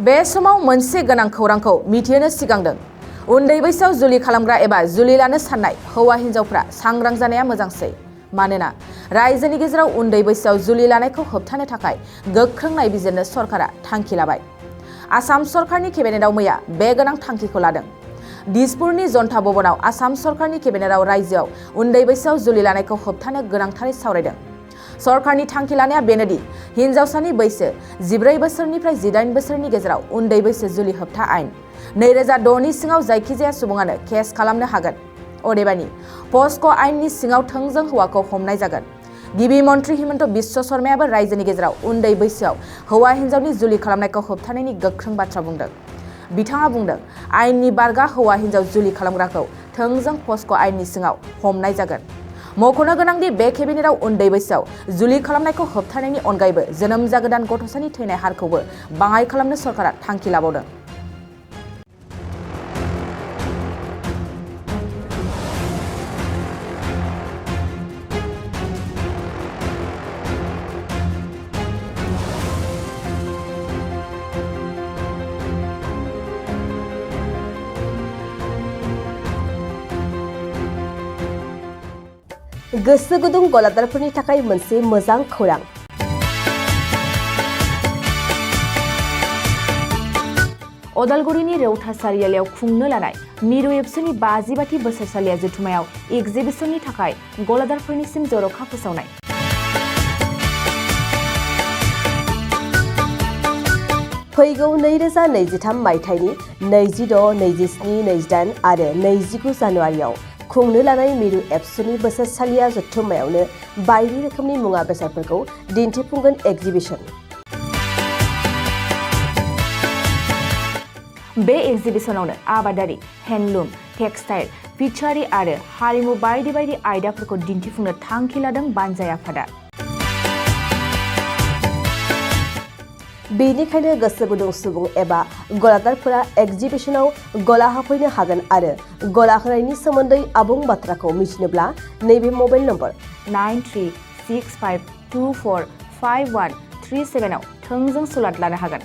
बे समाव मोनसे गोनां खौरांखौ मिथिहोनो सिगांदों। उन्दै बैसोआव जुलि खालामग्रा एबा जुलि लानो साननाय हौवा हिन्जावफ्रा सांग्रां जानाया मोजांसै। मानोना रायजोनि गेजेराव उन्दै बैसोआव जुलि लानायखौ होबथानो थाखाय गोख्रों नायबिजिरनो सरकारा थांखि लाबाय। आसाम सरकारनि केबिनेटआव मैया बे गोनां थांखिखौ लादों। दिसपुरनि जनता भवनाव आसाम सरकारनि केबिनेटआव रायजोआव उन्दै बैसोआव जुलि लानायखौ होबथानो गोनांथारै सावरायदों। सरकारनि थांखि लानाया बेनोदि हिन्जावसानि बैसो 14 बोसोरनिफ्राय 18 बोसोरनि गेजेराव उन्दै बैसो जुलि होबथा आयेन 2006 नि सिङाव जायखिजाया सुबुङानो केस खालामनो हागोन। अदेबानि पस्क' आयेननि सिङाव थोंजों हौवाखौ हमनाय जागोन। गिबि मन्त्रि हिमन्त बिश्व शर्मायाबो रायजोनि गेजेराव उन्दै बैसोआव हौवा हिन्जावनि जुलि खालामनायखौ होबथानायनि गोख्रों बाथ्रा बुंदों। बिथाङा बुंदों, आयेननि बारगा हौवा हिन्जाव जुलि खालामग्राखौ थोंजों पस्क' आयेननि सिङाव हमनाय जागोन। मख'नो गोनांदि बे केबिनेटआव उन्दै बैसोआव जुलि खालामनायखौ होबथानायनि अनगायैबो जोनोम जागोदान गथ'सानि थैनाय हारखौबो बाङाइ खालामनो सरकारा थांखि लाबावदों। गोसो गुदुं गलादारफोरनि थाखाय मोनसे मोजां खौरां। अदालगुरिनि रेवथा सारियालियाव खुंनो लानाय मिरु एबसुनि 50 बोसोरसालिया जथुमायाव एगजिबिसननि थाखाय गलादारफोरनिसिम जर'खा फोसावनाय। फैगौ 2023 मायथाइनि 26, 27, 28 आरो 29 जानुवारियाव खुंनो लानाय मिरु एबसुनि बोसोरसालिया जथुम्मायावनो बायदि रोखोमनि मुवा बेसादफोरखौ दिन्थिफुंगोन एगजिबिसन। बे एगजिबिसनावनो आबादारि, हेन्डलुम, टेक्सटाइल, फिचारि आरो हारिमु बायदि बायदि आयदाफोरखौ दिन्थिफुंनो थांखि लादों बानजाय आफादा। बेनिखायनो गोसो गुदुं सुबुं एबा गलादारफोरा एगजिबिसनाव गला हाफैनो हागोन आरो गला होनायनि सोमोन्दै आबुं बाथ्राखौ मिथिनोब्ला नैबे मबाइल नम्बर 9365245137 आव थोंजों सुलाद लानो हागोन।